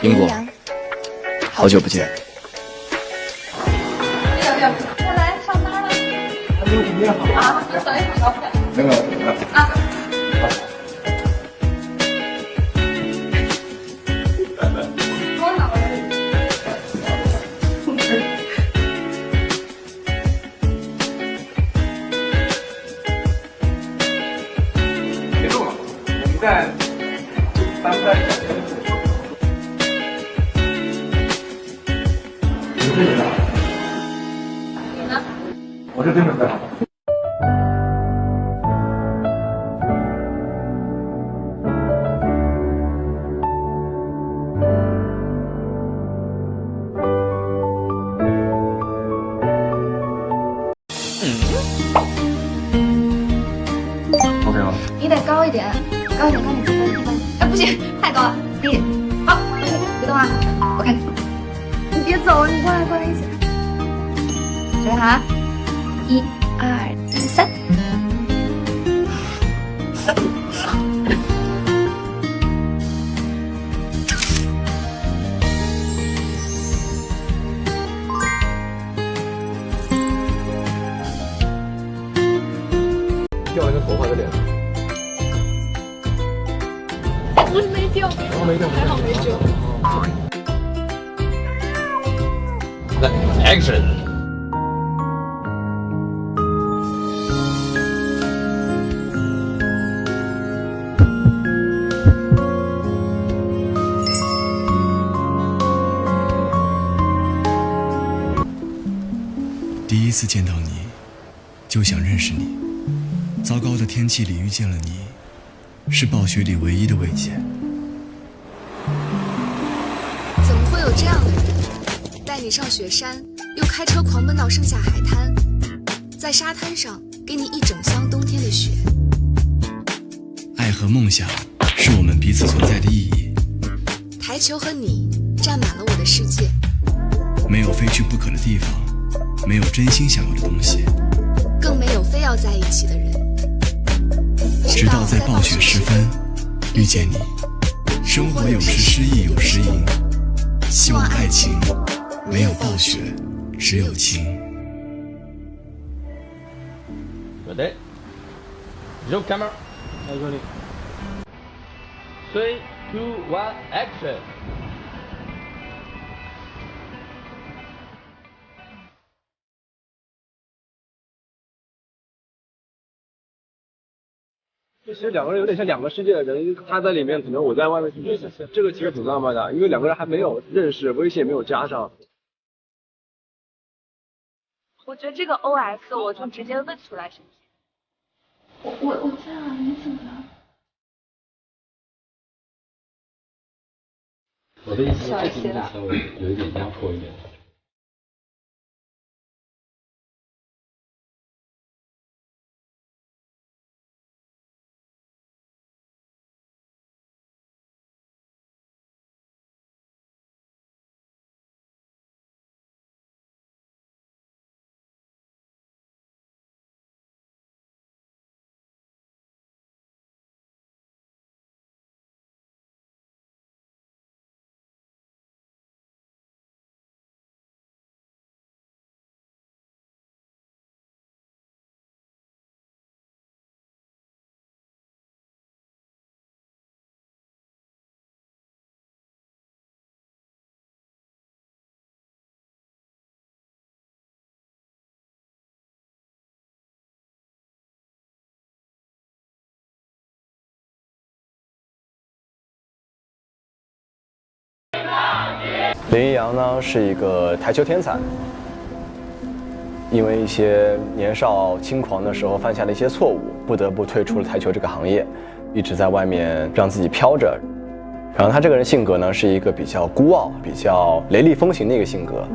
英国，好久不见。要来上班了。没有准备好啊，等一会儿。没有啊。多脑子。别动了，我们再翻拍一下。你是谁的？你呢？我是真准备好了。OK 吗？你得高一点，高一点，高一点，低分。哎，不行，太高了，低。好，别动啊，我看你。你别走，你过来一起。准备好啊，1、2、3。掉一个头发在脸上。不是没掉，还好没掉。来 ，Action！ 第一次见到你，就想认识你。糟糕的天气里遇见了你，是暴雪里唯一的慰藉。怎么会有这样的人，带你上雪山，又开车狂奔到盛夏海滩，在沙滩上给你一整箱冬天的雪。爱和梦想是我们彼此存在的意义。台球和你占满了我的世界。没有非去不可的地方，没有真心想要的东西，更没有非要在一起的人。直到在暴雪时分遇见你。生活有时失意有时赢，希望爱情没有暴雪，只有情。Ready? Joe camera. 来，兄弟。 3, 2, 1, action. 这其实两个人有点像两个世界的人，他在里面，可能我在外面。这个其实挺浪漫的，因为两个人还没有认识，微信也没有加上。我觉得这个 OS 我就直接问出来行不行？我这样，你怎么了？我的意思是，这几年稍微有一点压迫一点。林一阳呢是一个台球天才，因为一些年少轻狂的时候犯下了一些错误，不得不退出了台球这个行业，一直在外面让自己飘着。然后他这个人性格呢是一个比较孤傲、比较雷厉风行的一个性格。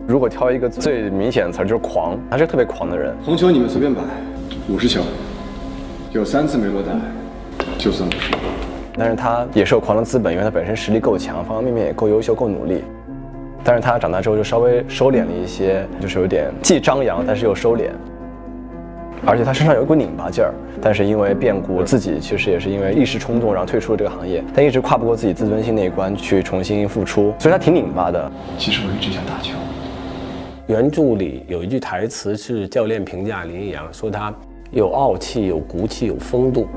如果挑一个最明显的词儿就是狂，他是个特别狂的人。红球你们随便摆，50球，有3次没落袋，就算50。但是他也是有狂的资本，因为他本身实力够强，方方面面也够优秀、够努力。但是他长大之后就稍微收敛了一些，就是有点既张扬但是又收敛。而且他身上有一股拧巴劲儿，但是因为变故，自己其实也是因为一时冲动，然后退出了这个行业，但一直跨不过自己自尊心那一关去重新复出，所以他挺拧巴的。其实我一直想打球。原著里有一句台词是教练评价林逸阳，说他有傲气、有骨气、有风度。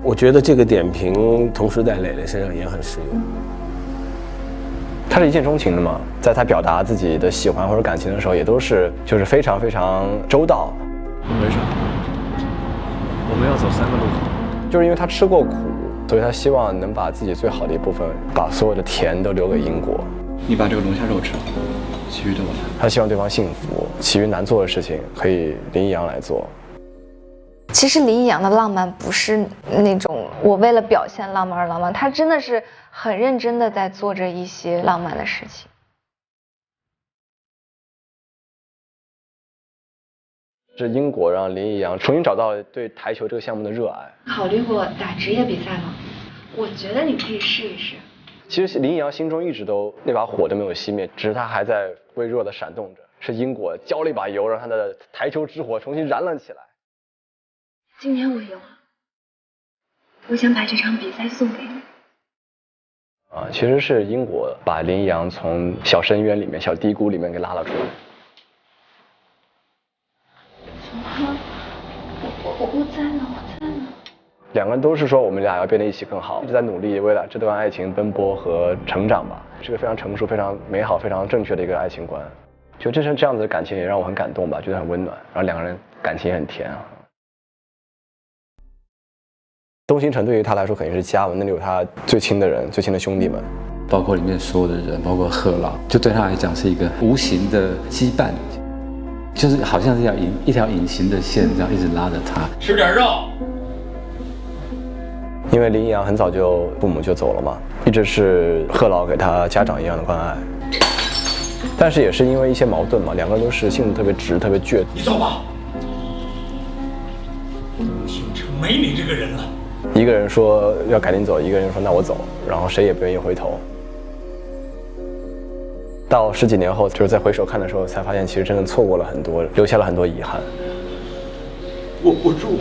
我觉得这个点评同时在磊磊身上也很适用。他是一见钟情的嘛，在他表达自己的喜欢或者感情的时候，也都是就是非常非常周到。为什么？我们要走3个路口。就是因为他吃过苦，所以他希望能把自己最好的一部分，把所有的甜都留给英国。你把这个龙虾肉吃了，其余的我来。他希望对方幸福，其余难做的事情可以林逸阳来做。其实林逸阳的浪漫不是那种我为了表现浪漫而浪漫，他真的是很认真的在做着一些浪漫的事情。是英国让林逸阳重新找到对台球这个项目的热爱。考虑过打职业比赛吗？我觉得你可以试一试。其实林逸阳心中一直都那把火都没有熄灭，只是他还在微弱的闪动着。是英国浇了一把油，让他的台球之火重新燃了起来。今年我赢了，我想把这场比赛送给你。其实是英国把林逸阳从小深渊里面、小低谷里面给拉了出来。我在呢。两个人都是说我们俩要变得一起更好，一直在努力为了这段爱情奔波和成长吧，是个非常成熟、非常美好、非常正确的一个爱情观。就这样子的感情也让我很感动吧，觉得很温暖，然后两个人感情也很甜啊。东星城对于他来说肯定是家嘛，那里有他最亲的人、最亲的兄弟们，包括里面所有的人，包括贺老，就对他来讲是一个无形的羁绊，就是好像是一条隐形的线，这样一直拉着他。吃点肉。因为林逸阳很早就父母就走了嘛，一直是贺老给他家长一样的关爱，但是也是因为一些矛盾嘛，两个人都是性子特别直、特别倔。你走吧，东星城没你这个人了。一个人说要赶紧走，一个人说那我走，然后谁也不愿意回头。到10几年后，就是在回首看的时候，才发现其实真的错过了很多，留下了很多遗憾。我不住。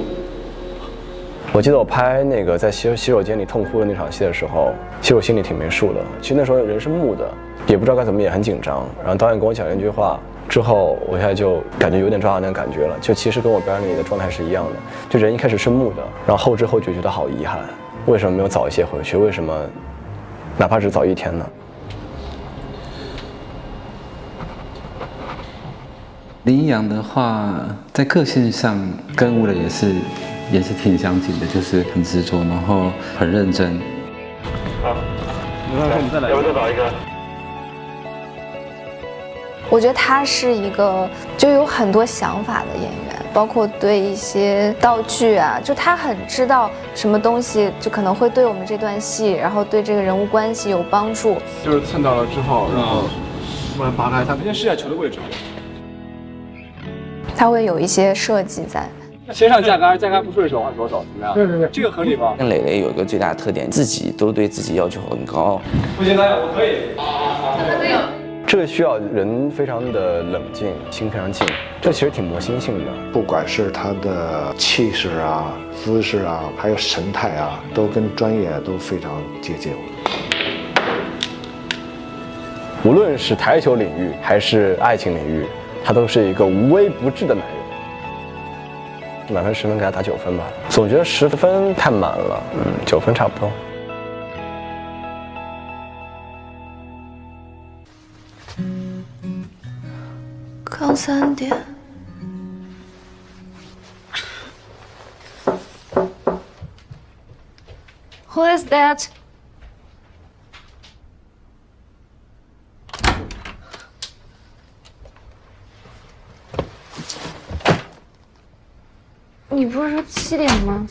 我记得我拍那个在洗手间里痛哭的那场戏的时候，其实我心里挺没数的。其实那时候人是木的，也不知道该怎么演，很紧张。然后导演跟我讲了一句话之后，我现在就感觉有点抓到那个感觉了。就其实跟我表演里的状态是一样的，就人一开始是木的，然后后知后觉觉得好遗憾，为什么没有早一些回去？为什么哪怕只早1天呢？林逸阳的话，在个性上跟吴磊也是挺相近的，就是很执着，然后很认真。好，刘老师，你再来一个。要不再找一个？我觉得他是一个就有很多想法的演员，包括对一些道具啊，就他很知道什么东西就可能会对我们这段戏，然后对这个人物关系有帮助。就是蹭到了之后，然后突然拔开，他先试一下球的位置。他会有一些设计在。先上架杆，架杆不顺手换左手，怎么样？对，这个合理吧？跟磊磊有一个最大的特点，自己都对自己要求很高。不行，导演，我可以。这个需要人非常的冷静，心非常静，这其实挺磨心性的。不管是他的气势啊、姿势啊，还有神态啊，都跟专业都非常接近。无论是台球领域还是爱情领域，他都是一个无微不至的男人。满分10分，给他打9分吧。总觉得10分太满了，9分差不多。刚3点。Who is that?你不是说7点吗？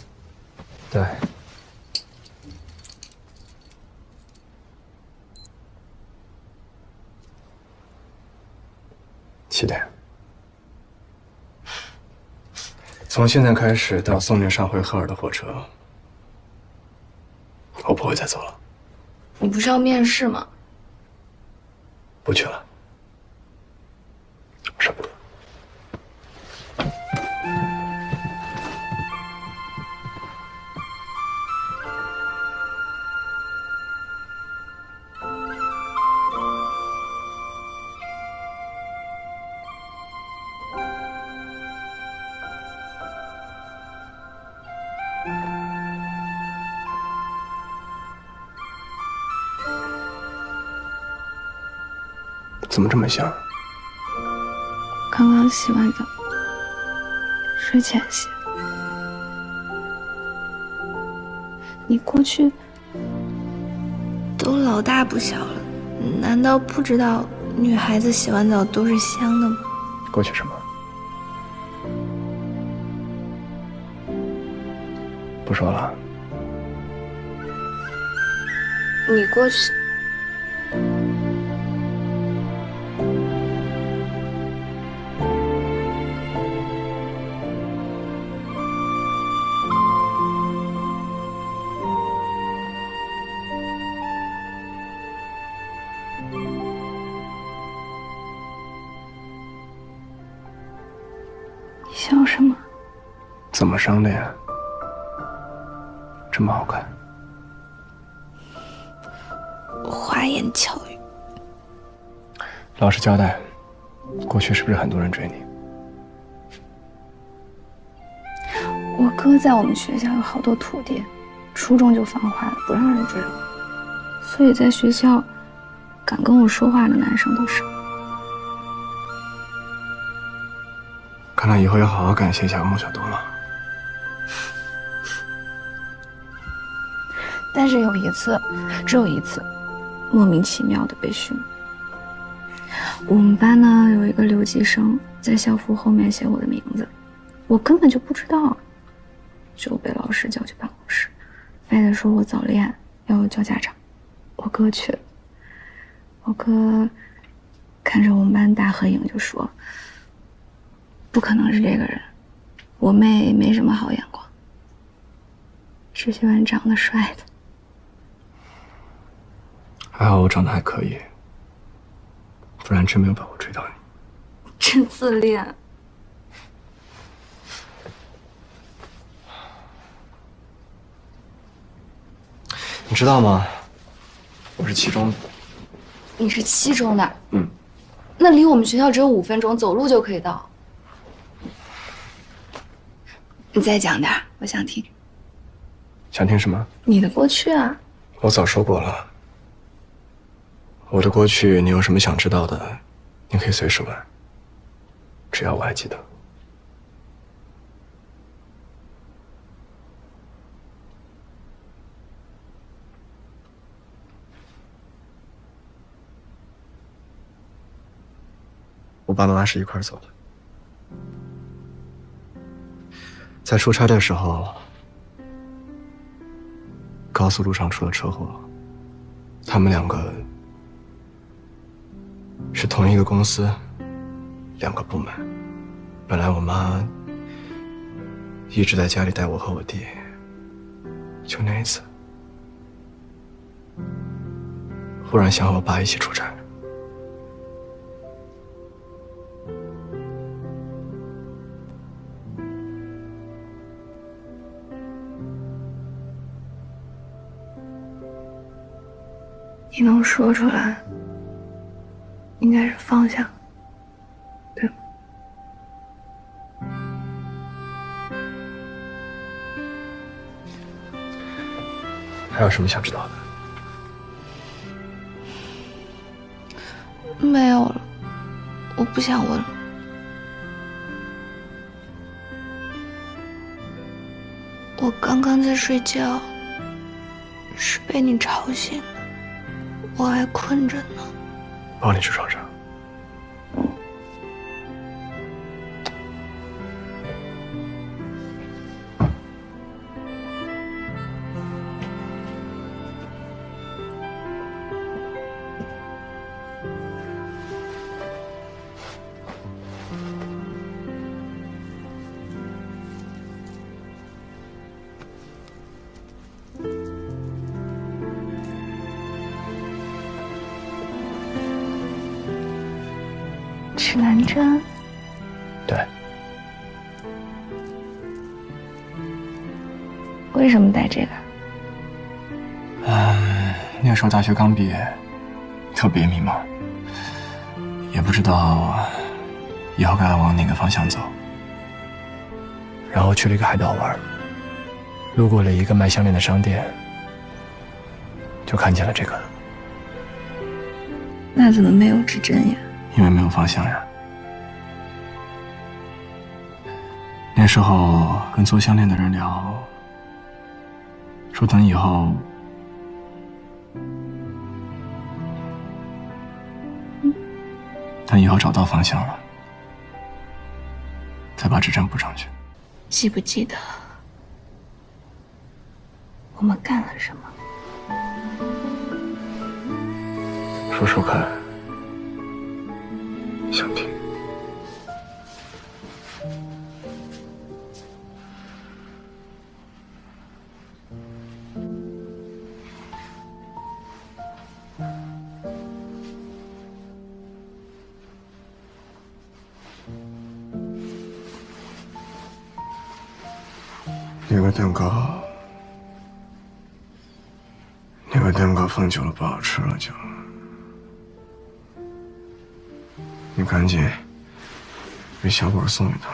对。7点。从现在开始到送你上回赫尔的火车，我不会再走了。你不是要面试吗？不去了，舍不得。怎么这么像？刚刚洗完澡，睡前洗。你过去都老大不小了，难道不知道女孩子洗完澡都是香的吗？过去什么？不说了。你过去。你笑什么？怎么伤的呀？这么好看。花言巧语。老实交代，过去是不是很多人追你？我哥在我们学校有好多徒弟，初中就放话了，不让人追我，所以在学校敢跟我说话的男生都少。看来以后要好好感谢一下孟小冬了。但是有一次，只有一次，莫名其妙的被训。我们班呢有一个留级生在校服后面写我的名字，我根本就不知道，就被老师叫去办公室，非得说我早恋，要我叫家长。我哥去了，我哥看着我们班大合影就说，不可能是这个人，我妹没什么好眼光，只喜欢长得帅的。还好我长得还可以，不然真没有把握追到你。真自恋。你知道吗？我是7中的。你是7中的？嗯。那离我们学校只有5分钟，走路就可以到。你再讲点，我想听。想听什么？你的过去啊。我早说过了。我的过去，你有什么想知道的，你可以随时问，只要我还记得。我爸妈是一块儿走的，在出差的时候，高速路上出了车祸，他们2个是同一个公司，2个部门。本来我妈一直在家里带我和我弟，就那一次，忽然想和我爸一起出差。你能说出来，应该是放下，对吗？还有什么想知道的？没有了，我不想问了。我刚刚在睡觉，是被你吵醒的。我还困着呢，抱你去床上。指南针。对。为什么带这个？那时候大学刚毕业，特别迷茫，也不知道以后该往哪个方向走。然后去了一个海岛玩，路过了一个卖项链的商店，就看见了这个。那怎么没有指针呀？因为没有方向呀。那时候跟做项链的人聊，说等以后，等以后找到方向了，再把指针补上去。记不记得我们干了什么？说说看，想听。那个蛋糕放久了不好吃了就，你赶紧给小果送一套。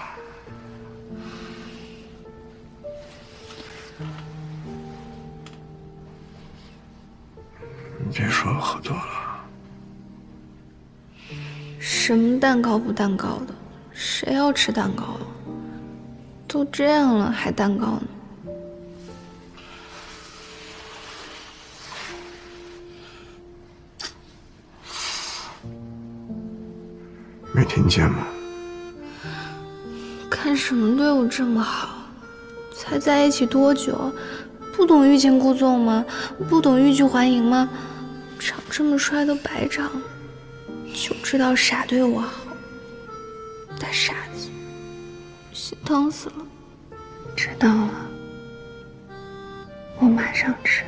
你别说我喝多了。什么蛋糕不蛋糕的，谁要吃蛋糕啊？都这样了还蛋糕呢？没听见吗？干什么对我这么好？才在一起多久？不懂欲擒故纵吗？不懂欲拒还迎吗？长这么帅都白长了，就知道傻对我好。大傻子，心疼死了。知道了，我马上吃。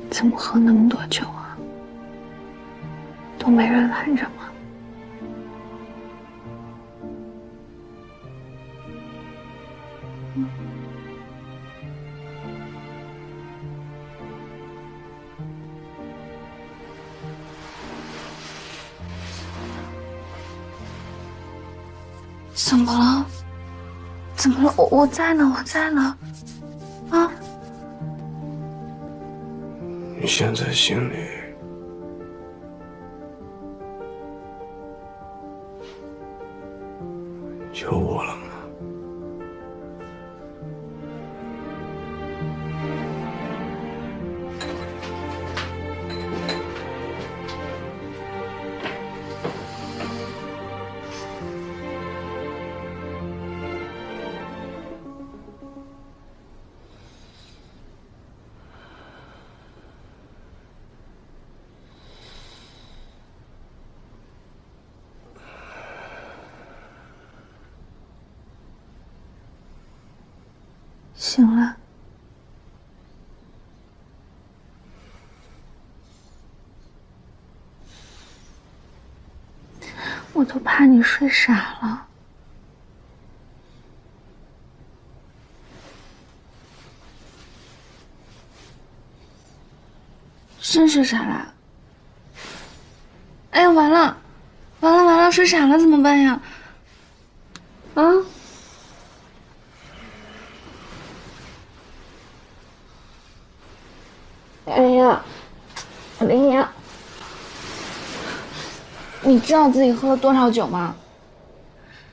怎么喝那么多酒啊？都没人拦着吗？怎么了？怎么了？我在呢，我在呢。啊！你现在心里有我了吗？醒了。我都怕你睡傻了。真睡傻了？哎呀，完了，完了，完了，睡傻了怎么办呀？啊？哎呀，林阳，你知道自己喝了多少酒吗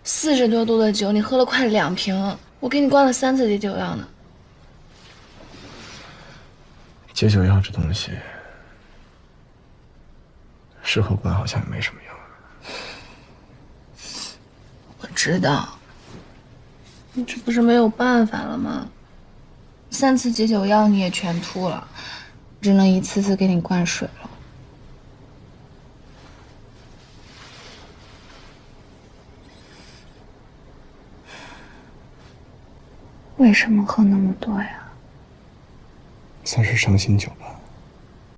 ？40多度的酒，你喝了快2瓶，我给你灌了3次解酒药呢。解酒药这东西，事后灌好像也没什么用。我知道，你这不是没有办法了吗？3次解酒药你也全吐了。只能一次次给你灌水了。为什么喝那么多呀？算是伤心酒吧。